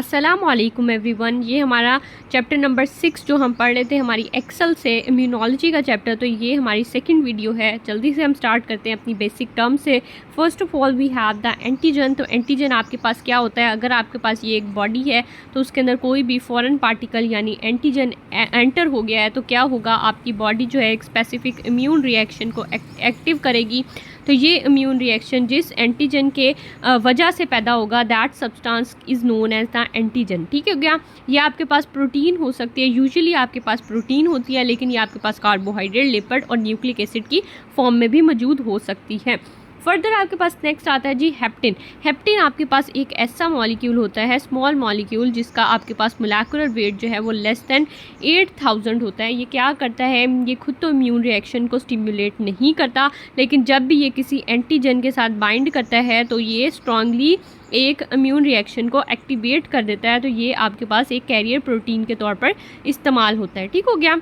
अस्सलामुअलैकुम एवरीवन। ये हमारा चैप्टर नंबर 6 जो हम पढ़ रहे थे हमारी एक्सेल से इम्यूनोलॉजी का चैप्टर, तो ये हमारी सेकंड वीडियो है। जल्दी से हम स्टार्ट करते हैं अपनी बेसिक टर्म से। First of all we have the antigen. तो एंटीजन आपके पास क्या होता है? अगर आपके पास ये एक बॉडी है तो उसके अंदर कोई भी फॉरेन पार्टिकल यानी एंटीजन एंटर हो गया है तो क्या होगा, आपकी बॉडी जो है एक स्पेसिफिक इम्यून रिएक्शन को एक्टिव करेगी। तो ये इम्यून रिएक्शन जिस एंटीजन के वजह से पैदा होगा, that substance is known as the antigen. ठीक है गया। ये आपके पास प्रोटीन हो सकती है, यूजुअली आपके पास प्रोटीन होती है, लेकिन ये आपके पास कार्बोहाइड्रेट, लिपिड और न्यूक्लिक एसिड की फॉर्म में भी मौजूद हो सकती है। फर्दर आपके पास नेक्स्ट आता है जी हेप्टिन। हेप्टिन आपके पास एक ऐसा मॉलिक्यूल होता है, स्मॉल मॉलिक्यूल, जिसका आपके पास मोलेकुलर वेट जो है वो लेस देन 8000 होता है। ये क्या करता है? ये खुद तो इम्यून रिएक्शन को स्टिमुलेट नहीं करता, लेकिन जब भी ये किसी एंटीजन के साथ बाइंड करता है तो ये स्ट्रांगली एक इम्यून रिएक्शन को एक्टिवेट कर देता है। तो ये आपके पास एक कैरियर प्रोटीन के तौर पर इस्तेमाल होता है। ठीक हो गया।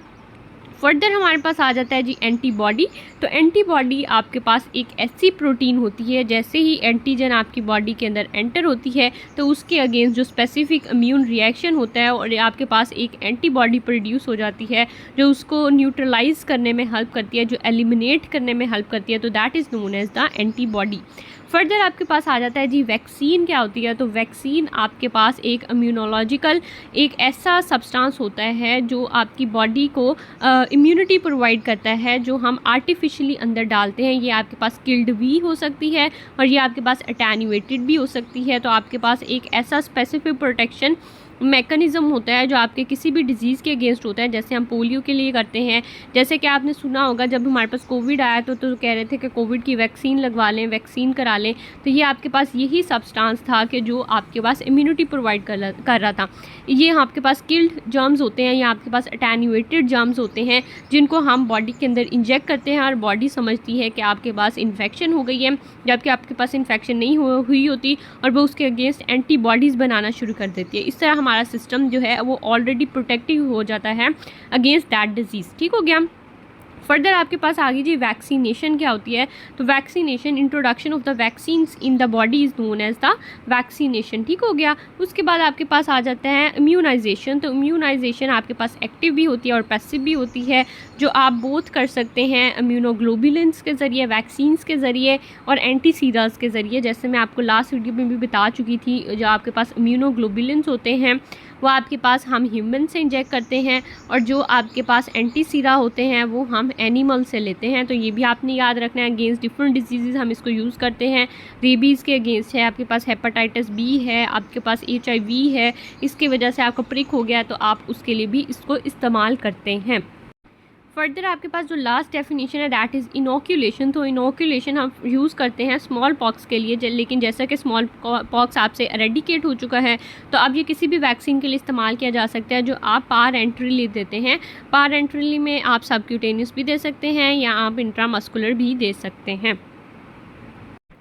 फर्दर हमारे पास आ जाता है जी एंटीबॉडी। तो एंटीबॉडी आपके पास एक ऐसी प्रोटीन होती है, जैसे ही एंटीजन आपकी बॉडी के अंदर एंटर होती है तो उसके अगेंस्ट जो स्पेसिफिक इम्यून रिएक्शन होता है और आपके पास एक एंटीबॉडी प्रोड्यूस हो जाती है जो उसको न्यूट्रलाइज करने में हेल्प करती है, जो एलिमिनेट करने में हेल्प करती है। तो that is known as the antibody. Further आपके पास आ जाता है जी वैक्सीन। क्या होती है? तो वैक्सीन आपके पास एक इम्यूनोलॉजिकल एक ऐसा सब्सटेंस होता है जो आपकी बॉडी को इम्यूनिटी प्रोवाइड करता है, जो हम आर्टिफिशियली अंदर डालते हैं। ये आपके पास किल्ड भी हो सकती है और ये आपके पास अटेन्यूएटेड भी हो सकती है। तो आपके पास एक ऐसा स्पेसिफिक प्रोटेक्शन मैकेनिज़्म होता है जो आपके किसी भी डिजीज़ के अगेंस्ट होता है, जैसे हम पोलियो के लिए करते हैं। जैसे कि आपने सुना होगा जब हमारे पास कोविड आया तो कह रहे थे कि कोविड की वैक्सीन लगवा लें, वैक्सीन करा लें। तो ये आपके पास यही सब्सटेंस था कि जो आपके पास इम्यूनिटी प्रोवाइड कर रहा था। ये आपके पास किल्ड जर्म्स होते हैं या आपके पास अटेन्यूएटेड जर्म्स होते हैं, जिनको हम बॉडी के अंदर इंजेक्ट करते हैं और बॉडी समझती है कि आपके पास इन्फेक्शन हो गई है, जबकि आपके पास इन्फेक्शन नहीं हुई होती और वो उसके अगेंस्ट एंटीबॉडीज़ बनाना शुरू कर देती है। इस तरह हमारा सिस्टम जो है वो ऑलरेडी प्रोटेक्टिव हो जाता है अगेंस्ट दैट डिजीज़। ठीक हो गया। फर्दर आपके पास आगे जी वैक्सीनेशन क्या होती है? तो vaccination, introduction of the vaccines in the body is known as the vaccination. ठीक हो गया। उसके बाद आपके पास आ जाता है इम्यूनाइजेशन। तो इम्यूनाइजेशन आपके पास एक्टिव भी होती है और पैसिव भी होती है, जो आप बोथ कर सकते हैं इम्यूनोग्लोबुलिन्स के ज़रिए, वैक्सीन्स के ज़रिए और एंटीसीरास के ज़रिए। जैसे मैं आपको लास्ट वीडियो में भी बता चुकी थी, जो आपके पास इम्यूनोग्लोबुलिन्स होते हैं वो आपके पास हम ह्यूमन से इंजेक्ट करते हैं और जो आपके पास एंटीसीरा होते हैं वो हम एनिमल से लेते हैं। तो ये भी आपने याद रखना है। अगेंस्ट डिफरेंट डिजीज़ हम इसको यूज़ करते हैं। रेबीज़ के अगेंस्ट है, आपके पास हेपेटाइटिस बी है, आपके पास HIV है, इसके वजह से आपका प्रिक हो गया तो आप उसके लिए भी इसको इस्तेमाल करते हैं। फर्दर आपके पास जो लास्ट डेफिनेशन है दैट इज़ इनोक्यूलेशन। तो इनोक्यूलेशन हम यूज़ करते हैं स्मॉल पॉक्स के लिए, लेकिन जैसा कि स्मॉल पॉक्स आपसे एरेडिकेट हो चुका है तो अब ये किसी भी वैक्सीन के लिए इस्तेमाल किया जा सकता है, जो आप पार एंट्रीली देते हैं। पार एंट्रीली में आप सबक्यूटेनियस भी दे सकते हैं या आप इंट्रामस्कुलर भी दे सकते हैं।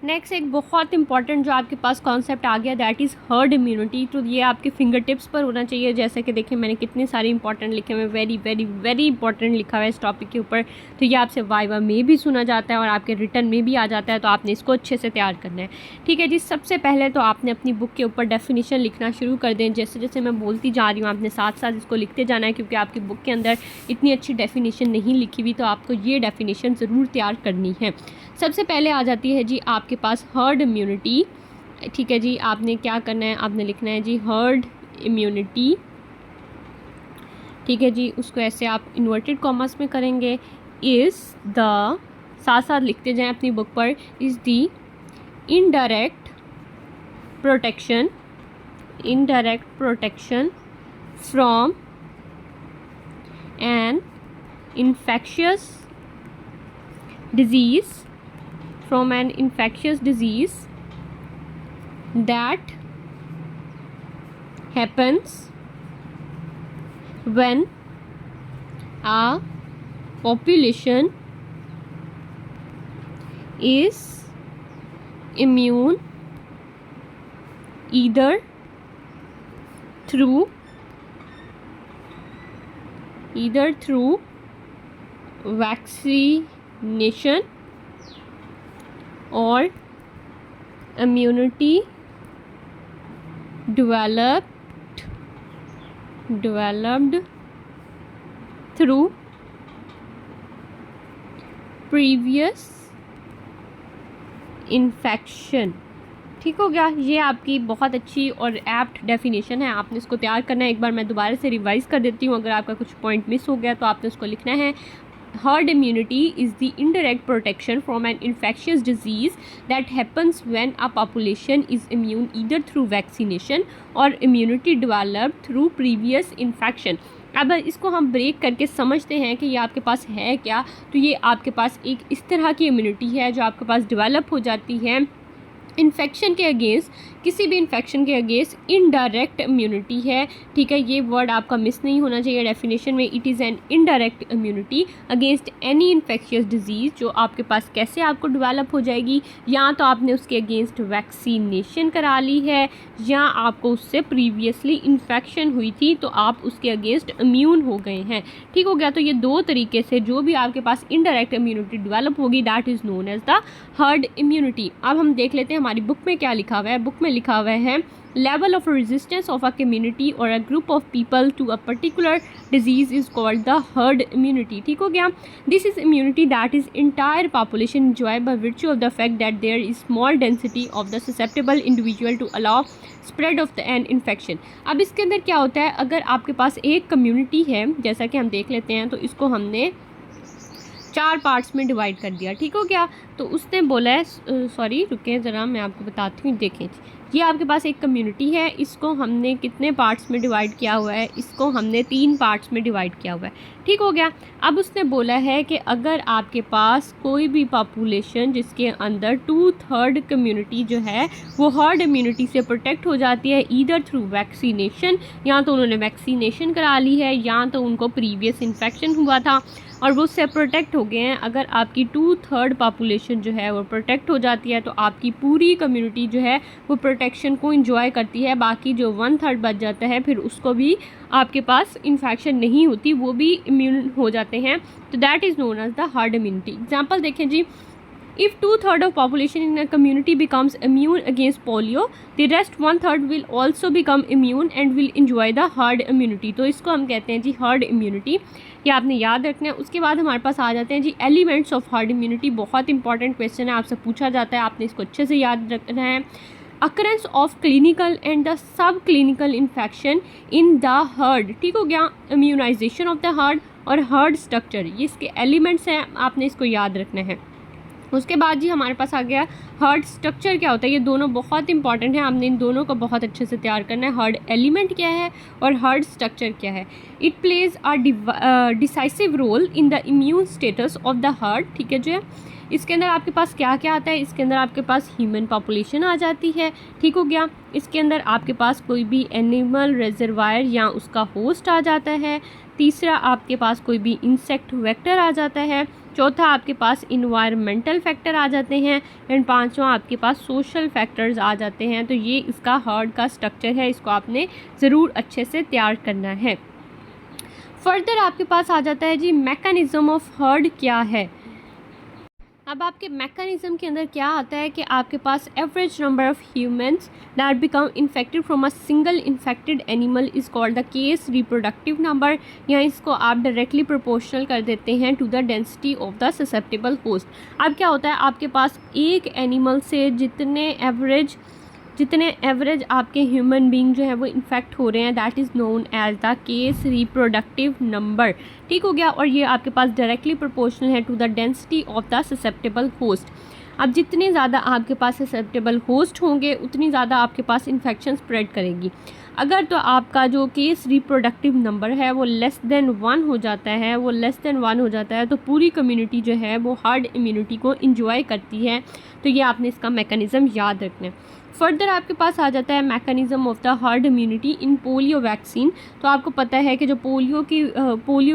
नेक्स्ट एक बहुत इंपॉर्टेंट जो आपके पास कॉन्सेप्ट आ गया दैट इज़ हर्ड इम्यूनिटी। तो ये आपके फिंगर टिप्स पर होना चाहिए। जैसे कि देखिए मैंने कितने सारे इंपॉर्टेंट लिखे हुए, वेरी वेरी वेरी इंपॉर्टेंट लिखा हुआ है इस टॉपिक के ऊपर। तो ये आपसे वाइवा में भी सुना जाता है और आपके रिटर्न में भी आ जाता है, तो आपने इसको अच्छे से तैयार करना है। ठीक है जी। सबसे पहले तो आपने अपनी बुक के ऊपर डेफिनेशन लिखना शुरू कर दें। जैसे जैसे मैं बोलती जा रही हूँ आपने साथ साथ इसको लिखते जाना है, क्योंकि आपकी बुक के अंदर इतनी अच्छी डेफिनेशन नहीं लिखी हुई, तो आपको ये डेफिनेशन ज़रूर तैयार करनी है। सबसे पहले आ जाती है जी आपके पास हर्ड इम्यूनिटी। ठीक है जी। आपने क्या करना है? आपने लिखना है जी हर्ड इम्यूनिटी। ठीक है जी। उसको ऐसे आप इन्वर्टेड कॉमर्स में करेंगे। इज़ द, साथ साथ लिखते जाएं अपनी बुक पर, is the indirect protection from an infectious disease that happens when a population is immune either through vaccination or immunity developed developed through previous infection। ठीक हो गया। ये आपकी बहुत अच्छी और एप्ट डेफिनेशन है, आपने इसको तैयार करना है। एक बार मैं दोबारा से रिवाइज कर देती हूँ, अगर आपका कुछ पॉइंट मिस हो गया तो आपने उसको लिखना है। Herd immunity is the indirect protection from an infectious disease that happens when a population is immune either through vaccination or immunity developed through previous infection। अब इसको हम ब्रेक करके समझते हैं कि ये आपके पास है क्या। तो ये आपके पास एक इस तरह की इम्यूनिटी है जो आपके पास डेवलप हो जाती है इन्फेक्शन के अगेंस्ट, किसी भी इन्फेक्शन के अगेंस्ट इनडायरेक्ट इम्यूनिटी है। ठीक है, ये वर्ड आपका मिस नहीं होना चाहिए डेफिनेशन में। It is an indirect immunity against any infectious disease, जो आपके पास कैसे आपको डेवलप हो जाएगी, या तो आपने उसके अगेंस्ट वैक्सीनेशन करा ली है या आपको उससे प्रीवियसली इन्फेक्शन हुई थी तो आप उसके अगेंस्ट इम्यून हो गए हैं। ठीक हो गया। तो ये दो तरीके से जो भी आपके पास इनडायरेक्ट इम्यूनिटी डेवलप होगी that is known as the herd immunity. अब हम देख लेते हैं हमारी बुक में क्या लिखा हुआ है। बुक में लिखा हुआ है level of resistance of a community or a group of people to a particular disease is called the herd immunity। ठीक हो गया। This is immunity that is entire population enjoy by virtue of the fact that there is small density of the susceptible individual to allow spread of the an infection। अब इसके अंदर क्या होता है, अगर आपके पास एक कम्युनिटी है, जैसा कि हम देख लेते हैं, तो इसको हमने 4 पार्ट्स में डिवाइड कर दिया। ठीक हो गया। तो उसने बोला है, सॉरी रुकें ज़रा मैं आपको बताती हूँ। देखें, ये आपके पास एक कम्युनिटी है, इसको हमने कितने पार्ट्स में डिवाइड किया हुआ है, इसको हमने 3 पार्ट्स में डिवाइड किया हुआ है। ठीक हो गया। अब उसने बोला है कि अगर आपके पास कोई भी पॉपुलेशन जिसके अंदर 2/3 कम्युनिटी जो है वो हर्ड इम्यूनिटी से प्रोटेक्ट हो जाती है ईदर थ्रू वैक्सीनेशन, या तो उन्होंने वैक्सीनेशन करा ली है या तो उनको प्रीवियस इन्फेक्शन हुआ था और वो उससे प्रोटेक्ट हो गए हैं। अगर आपकी 2/3 पॉपुलेशन जो है वो प्रोटेक्ट हो जाती है तो आपकी पूरी कम्युनिटी जो है वो प्रोटेक्शन को इंजॉय करती है। बाकी जो 1/3 बच जाता है फिर उसको भी आपके पास इन्फेक्शन नहीं होती, वो भी इम्यून हो जाते हैं। तो that is known as the herd immunity. Example देखें जी, if 2/3 of population in a community becomes immune against polio, the rest 1/3 will also become immune and will enjoy the herd immunity। तो इसको हम कहते हैं जी हर्ड इम्यूनिटी, ये आपने याद रखना है। उसके बाद हमारे पास आ जाते हैं G elements of herd immunity. बहुत इंपॉर्टेंट क्वेश्चन है, आपसे पूछा जाता है, आपने इसको अच्छे से याद रखना है। Occurrence of clinical and the sub clinical infection in the herd. ठीक हो गया। इम्यूनाइजेशन ऑफ द हर्ड और हर्ड स्ट्रक्चर, ये इसके एलिमेंट्स हैं, आपने इसको याद रखना है। उसके बाद जी हमारे पास आ गया हर्ड स्ट्रक्चर क्या होता है। ये दोनों बहुत इंपॉर्टेंट है, हमने इन दोनों को बहुत अच्छे से तैयार करना है। हर्ड एलिमेंट क्या है और हर्ड स्ट्रक्चर क्या है। It plays a decisive role in the immune status of the herd. ठीक है जो है, इसके अंदर आपके पास क्या क्या आता है, इसके अंदर आपके पास ह्यूमन पॉपुलेशन आ जाती है। ठीक हो गया। इसके अंदर आपके पास कोई भी एनिमल रिजर्वायर या उसका होस्ट आ जाता है। तीसरा आपके पास कोई भी इंसेक्ट वेक्टर आ जाता है। चौथा आपके पास इन्वायरमेंटल फैक्टर आ जाते हैं एंड पांचवा आपके पास सोशल फैक्टर्स आ जाते हैं। तो ये इसका हर्ड का स्ट्रक्चर है, इसको आपने ज़रूर अच्छे से तैयार करना है। फर्दर आपके पास आ जाता है जी मैकेनिज़्म ऑफ हर्ड क्या है। अब आपके मैकेनिज़्म के अंदर क्या आता है कि आपके पास average number of humans that become infected from a single infected animal is called the case reproductive number, या इसको आप डायरेक्टली प्रोपोर्शनल कर देते हैं to the density of the susceptible host. अब क्या होता है, आपके पास एक एनिमल से जितने एवरेज आपके ह्यूमन बीइंग जो है वो इन्फेक्ट हो रहे हैं that is known as the case reproductive number. ठीक हो गया। और ये आपके पास डायरेक्टली प्रोपोर्शनल है to the density of the susceptible host. अब जितने ज़्यादा आपके पास ससेप्टेबल होस्ट होंगे उतनी ज़्यादा आपके पास इन्फेक्शन स्प्रेड करेगी। अगर तो आपका जो केस रिप्रोडक्टिव नंबर है वो लेस देन 1 हो जाता है, तो पूरी कम्युनिटी जो है वो हर्ड इम्यूनिटी को इंजॉय करती है। तो ये आपने इसका मैकेनिज़्म याद रखना है। फर्दर आपके पास आ जाता है mechanism of the herd immunity in polio vaccine. तो आपको पता है कि जो पोलियो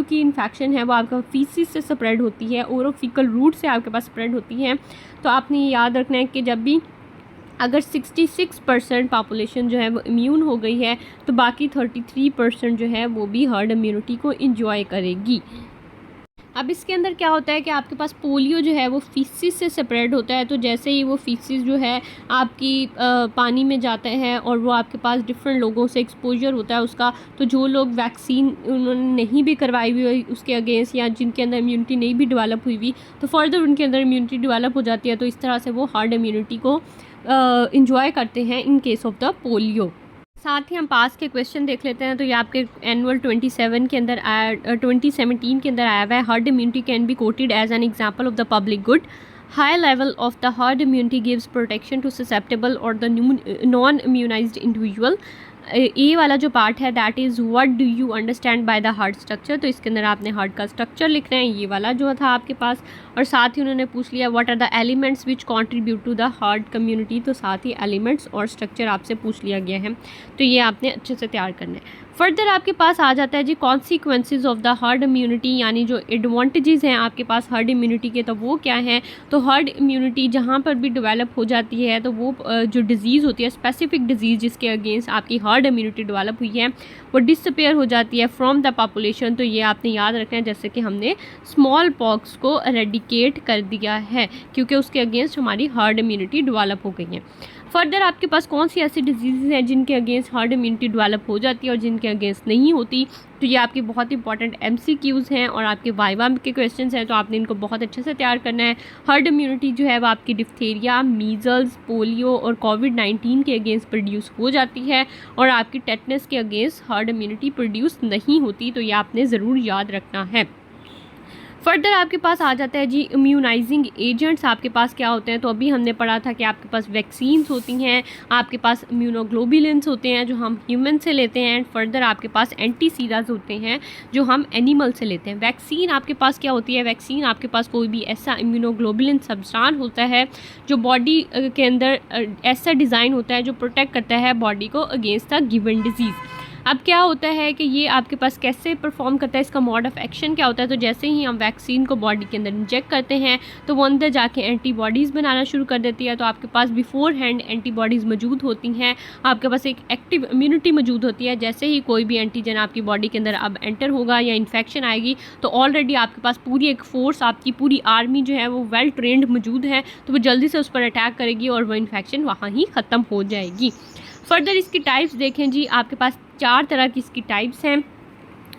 की इन्फेक्शन है वो आपका फीसिस से स्प्रेड होती है, ओरोफिकल रूट से आपके पास स्प्रेड होती है। तो आपने ये याद रखना है कि जब भी अगर 66% पॉपुलेशन जो है वो इम्यून हो गई है तो बाकी 33% जो है वो भी हर्ड इम्यूनिटी को इंजॉय करेगी। अब इसके अंदर क्या होता है कि आपके पास पोलियो जो है वो फीसिस से स्प्रेड होता है। तो जैसे ही वो फीसिस जो है आपकी पानी में जाता है और वो आपके पास डिफरेंट लोगों से एक्सपोजर होता है उसका, तो जो लोग वैक्सीन उन्होंने नहीं भी करवाई हुई उसके अगेंस्ट या जिनके अंदर इम्यूनिटी नहीं भी डेवलप हुई हुई, तो फर्दर उनके अंदर इम्यूनिटी डेवलप हो जाती है। तो इस तरह से वो हार्ड इम्यूनिटी को इंजॉय करते हैं in case of the polio. साथ ही हम पास के क्वेश्चन देख लेते हैं। तो ये आपके एनुअल 27 के अंदर 2017 के अंदर आया हुआ है। Herd immunity can be quoted as an example of the public good. High level of the herd immunity gives protection to susceptible और the non immunised individual. A वाला जो पार्ट है that is what do you understand by the herd structure. तो इसके अंदर आपने heart का structure लिखना है, ये वाला जो था आपके पास। और साथ ही उन्होंने पूछ लिया what are the elements which contribute to the herd community. तो साथ ही एलिमेंट्स और स्ट्रक्चर आपसे पूछ लिया गया है, तो ये आपने अच्छे से तैयार करना है। फर्दर आपके पास आ जाता है जी consequences of the herd immunity, यानी जो एडवांटेजेस हैं आपके पास हर्ड इम्यूनिटी के, तो वो क्या हैं। तो हर्ड इम्यूनिटी जहाँ पर भी डेवलप हो जाती है तो वो जो डिजीज़ होती है, स्पेसिफिक डिजीज़ जिसके अगेंस्ट आपकी हर्ड इम्यूनिटी डेवलप हुई है, वो डिसअपेयर हो जाती है फ्रॉम द पॉपुलेशन। तो ये आपने याद रखना है, जैसे कि हमने स्मॉल पॉक्स को एरेडिकेट कर दिया है क्योंकि उसके अगेंस्ट हमारी हर्ड इम्यूनिटी डेवलप हो गई है। फर्दर आपके पास कौन सी ऐसी डिजीज़ हैं जिनके अगेंस्ट हर्ड इम्यूनिटी डेवलप हो जाती है और जिनके अगेंस्ट नहीं होती। तो ये आपके बहुत इंपॉर्टेंट MCQs हैं और आपके वाइवा के क्वेश्चंस हैं, तो आपने इनको बहुत अच्छे से तैयार करना है। हर्ड इम्यूनिटी जो है वो आपकी डिफ्थीरिया, मीज़ल्स, पोलियो और कोविड-19 के अगेंस्ट प्रोड्यूस हो जाती है और आपकी टेटनस के अगेंस्ट हर्ड इम्यूनिटी प्रोड्यूस नहीं होती। तो ये आपने ज़रूर याद रखना है। फर्दर आपके पास आ जाता है जी इम्यूनाइजिंग एजेंट्स आपके पास क्या होते हैं। तो अभी हमने पढ़ा था कि आपके पास वैक्सीन्स होती हैं, आपके पास इम्यूनोग्लोबुलिन्स होते हैं जो हम ह्यूमन से लेते हैं, एंड फर्दर आपके पास एंटीसीडाज होते हैं जो हम एनिमल से लेते हैं। वैक्सीन आपके पास क्या होती है, वैक्सीन आपके पास कोई भी ऐसा इम्यूनोग्लोबुलिन सब्सटेंस होता है जो बॉडी के अंदर ऐसा डिज़ाइन होता है जो प्रोटेक्ट करता है बॉडी को अगेंस्ट द गिवन डिजीज़। अब क्या होता है कि ये आपके पास कैसे परफॉर्म करता है, इसका मोड ऑफ एक्शन क्या होता है। तो जैसे ही हम वैक्सीन को बॉडी के अंदर इंजेक्ट करते हैं तो वो अंदर जाके एंटीबॉडीज़ बनाना शुरू कर देती है। तो आपके पास बिफोर हैंड एंटीबॉडीज़ मौजूद होती हैं, आपके पास एक एक्टिव इम्यूनिटी मौजूद होती है। जैसे ही कोई भी एंटीजन आपकी बॉडी के अंदर अब एंटर होगा या इन्फेक्शन आएगी तो ऑलरेडी आपके पास पूरी एक फोर्स, आपकी पूरी आर्मी जो है वो वेल ट्रेंड मौजूद है, तो वो जल्दी से उस पर अटैक करेगी और वो इन्फेक्शन वहाँ ही ख़त्म हो जाएगी। फर्दर इसकी टाइप्स देखें जी, आपके पास 4 तरह की इसकी टाइप्स हैं।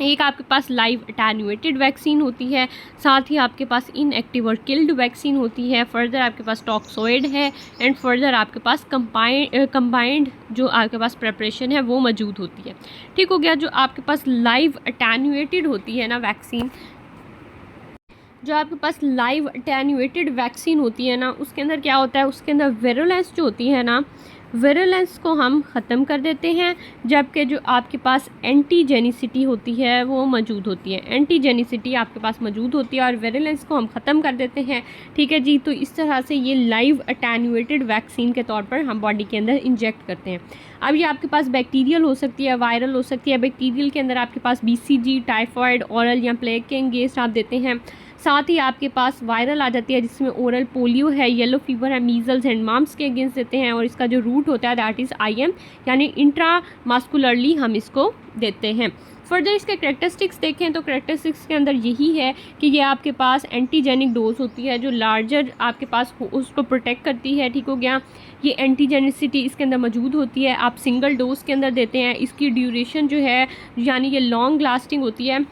एक आपके पास लाइव अटेन्यूएटेड वैक्सीन होती है, साथ ही आपके पास इनएक्टिव और किल्ड वैक्सीन होती है। फर्दर आपके पास टॉक्सोइड है, एंड फर्दर आपके पास कंबाइंड जो आपके पास प्रेपरेशन है वो मौजूद होती है। ठीक हो गया। जो आपके पास लाइव अटेन्यूएटेड होती है ना वैक्सीन, जो आपके पास लाइव अटेन्यूएटेड वैक्सीन होती है ना, उसके अंदर क्या होता है, उसके अंदर विरुलेंस जो होती है ना, विरुलेंस को हम ख़त्म कर देते हैं, जबकि जो आपके पास एंटीजेनिसिटी होती है वो मौजूद होती है। एंटीजेनिसिटी आपके पास मौजूद होती है और विरुलेंस को हम ख़त्म कर देते हैं। ठीक है जी। तो इस तरह से ये लाइव अटेन्यूएटेड वैक्सीन के तौर पर हम बॉडी के अंदर इंजेक्ट करते हैं। अब ये आपके पास बैक्टीरियल हो सकती है, वायरल हो सकती है। बैक्टीरियल के अंदर आपके पास BCG, टाइफॉइड, ओरल या प्लेग के अगेंस्ट आप देते हैं। साथ ही आपके पास वायरल आ जाती है जिसमें ओरल पोलियो है, येलो फीवर है, मीजल्स एंड मम्प्स के अगेंस्ट देते हैं, और इसका जो रूट होता है दैट इज़ IM, यानी इंट्रामास्कुलरली हम इसको देते हैं। फर्दर इसके करेक्टरिस्टिक्स देखें तो करेक्टरिस्टिक्स के अंदर यही है कि ये आपके पास एंटीजेनिक डोज होती है जो लार्जर आपके पास उसको प्रोटेक्ट करती है। ठीक हो गया। ये एंटीजेनिसिटी इसके अंदर मौजूद होती है। आप सिंगल डोज के अंदर देते हैं। इसकी ड्यूरेशन जो है यानी ये लॉन्ग लास्टिंग होती है,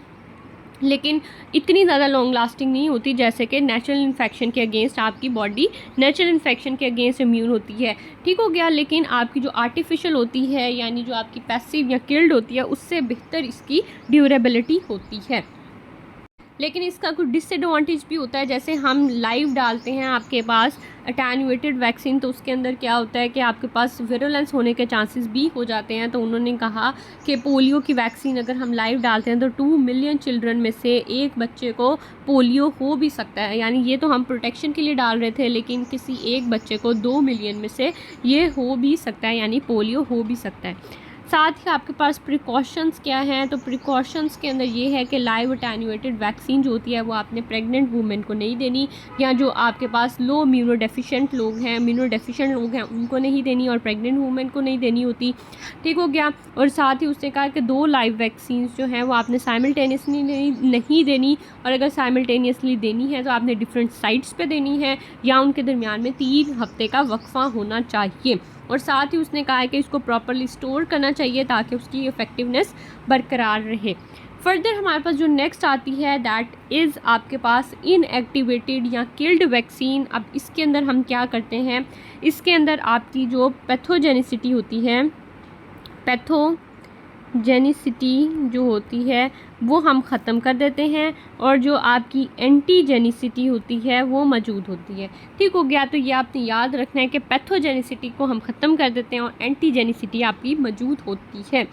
लेकिन इतनी ज़्यादा लॉन्ग लास्टिंग नहीं होती जैसे कि नेचुरल इन्फेक्शन के अगेंस्ट आपकी बॉडी नेचुरल इन्फेक्शन के अगेंस्ट इम्यून होती है। ठीक हो गया। लेकिन आपकी जो आर्टिफिशियल होती है यानी जो आपकी पैसिव या किल्ड होती है उससे बेहतर इसकी ड्यूरेबिलिटी होती है। लेकिन इसका कुछ डिसएडवांटेज भी होता है, जैसे हम लाइव डालते हैं आपके पास अटेन्यूएटेड वैक्सीन तो उसके अंदर क्या होता है कि आपके पास विरुलेंस होने के चांसेस भी हो जाते हैं। तो उन्होंने कहा कि पोलियो की वैक्सीन अगर हम लाइव डालते हैं तो 2 मिलियन चिल्ड्रन में से एक बच्चे को पोलियो हो भी सकता है। यानी ये तो हम प्रोटेक्शन के लिए डाल रहे थे, लेकिन किसी एक बच्चे को 2 मिलियन में से ये हो भी सकता है, यानी पोलियो हो भी सकता है। साथ ही आपके पास प्रिकॉशंस क्या हैं, तो प्रिकॉशंस के अंदर ये है कि लाइव अटेन्यूएटेड वैक्सीन जो होती है वो आपने प्रेग्नेंट वूमेन को नहीं देनी, या जो आपके पास लो इम्यूनोडेफिशिएंट लोग हैं, इम्यूनोडेफिशिएंट लोग हैं उनको नहीं देनी, और प्रेग्नेंट वूमेन को नहीं देनी होती। ठीक हो गया। और साथ ही उसने कहा कि 2 लाइव वैक्सीन जो हैं वो आपने साइमल्टेनियसली नहीं देनी, और अगर साइमल्टेनियसली देनी है तो आपने डिफरेंट साइट्स पे देनी है, या उनके दरमियान में 3 हफ्ते का वक्फा होना चाहिए। और साथ ही उसने कहा है कि इसको प्रॉपरली स्टोर करना चाहिए ताकि उसकी इफ़ेक्टिवनेस बरकरार रहे। फर्दर हमारे पास जो नेक्स्ट आती है दैट इज़ आपके पास इनएक्टिवेटेड या किल्ड वैक्सीन। अब इसके अंदर हम क्या करते हैं, इसके अंदर आपकी जो पैथोजेनिसिटी होती है, पैथोजेनिसिटी जो होती है वो हम ख़त्म कर देते हैं, और जो आपकी एंटीजेनिसिटी होती है वो मौजूद होती है। ठीक हो गया। तो ये आपने याद रखना है कि पैथोजेनिसिटी को हम ख़त्म कर देते हैं और एंटीजेनिसिटी आपकी मौजूद होती है।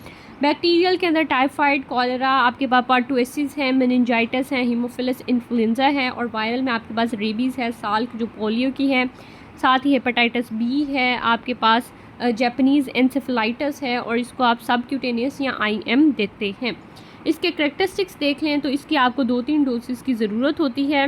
बैक्टीरियल के अंदर टाइफाइड, कॉलेरा, आपके पास पर्टुसिस है, मेनिंजाइटिस है, हीमोफिलस इन्फ्लुएंजा है, और वायरल में आपके पास रेबीज़ है, साल्क जो पोलियो की है, साथ ही हेपेटाइटिस बी है, आपके पास जैपनीज़ एन्सेफेलाइटिस है, और इसको आप सबक्यूटेनियस या IM देते हैं। इसके करैक्टरिस्टिक्स देख लें तो इसकी आपको 2-3 डोसेस की ज़रूरत होती है।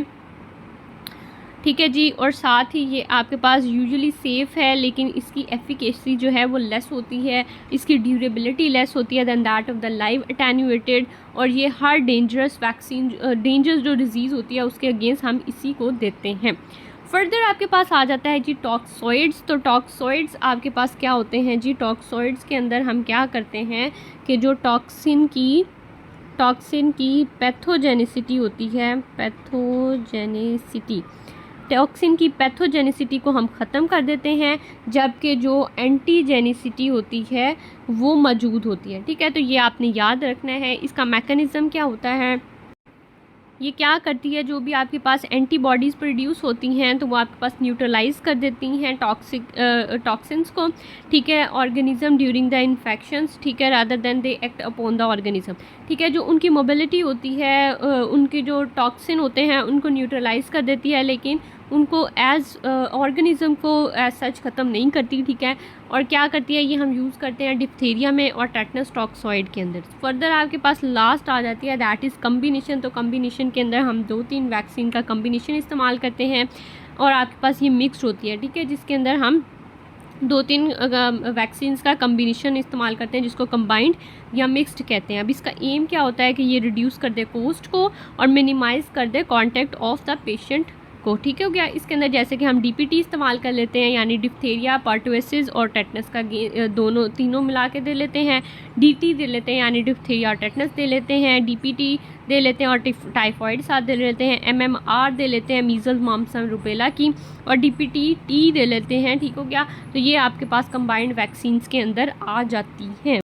ठीक है जी। और साथ ही ये आपके पास यूजुअली सेफ़ है, लेकिन इसकी एफिकेसी जो है वो लेस होती है, इसकी ड्यूरेबिलिटी लेस होती है than that of the live attenuated, और ये हर डेंजरस वैक्सीन, डेंजरस जो डिज़ीज़ होती है उसके अगेंस्ट हम इसी को देते हैं। फर्दर आपके पास आ जाता है जी टॉक्सॉइड्स। तो टॉक्सॉइड्स आपके पास क्या होते हैं जी, टॉक्सॉइड्स के अंदर हम क्या करते हैं कि जो टॉक्सिन की पैथोजेनिसिटी होती है, टॉक्सिन की पैथोजेनिसिटी को हम ख़त्म कर देते हैं, जबकि जो एंटीजेनिसिटी होती है वो मौजूद होती है। ठीक है। तो ये आपने याद रखना है। इसका मैकेनिज़्म क्या होता है, ये क्या करती है, जो भी आपके पास एंटीबॉडीज़ प्रोड्यूस होती हैं तो वो आपके पास न्यूट्रलाइज़ कर देती हैं टॉक्सिन्स को। ठीक है। ऑर्गेनिज्म ड्यूरिंग द इन्फेक्शंस, ठीक है, rather than they act upon the organism. ठीक है। जो उनकी मोबिलिटी होती है, उनके जो टॉक्सिन होते हैं उनको न्यूट्रलाइज़ कर देती है, लेकिन उनको एज ऑर्गेनिज्म को एज सच ख़त्म नहीं करती। ठीक है। और क्या करती है, ये हम यूज़ करते हैं डिप्थीरिया में और टेटनस टॉक्सॉइड के अंदर। फर्दर आपके पास लास्ट आ जाती है दैट इज़ कम्बिनेशन। तो कम्बिनेशन के अंदर हम 2-3 वैक्सीन का कम्बिनेशन इस्तेमाल करते हैं, और आपके पास ये मिक्स्ड होती है। ठीक है। जिसके अंदर हम 2-3 वैक्सीन का कम्बिनेशन इस्तेमाल करते हैं, जिसको कंबाइंड या मिक्स्ड कहते हैं। अब इसका एम क्या होता है कि ये रिड्यूस कर दे कॉस्ट को और मिनिमाइज़ कर दे कॉन्टैक्ट ऑफ द पेशेंट को। ठीक हो गया। इसके अंदर जैसे कि हम DPT इस्तेमाल कर लेते हैं, यानी डिप्थीरिया, पर्टुसिस और टेटनस का तीनों मिला के दे लेते हैं। DT दे लेते हैं, यानी डिप्थीरिया और टेटनस दे लेते हैं। DPT दे लेते हैं और टाइफॉइड साथ दे लेते हैं। MMR दे लेते हैं मीज़ल्स, मम्प्स एंड रुबेला की, और DPT दे लेते हैं। ठीक हो गया। तो ये आपके पास कंबाइंड वैक्सीन्स के अंदर आ जाती हैं।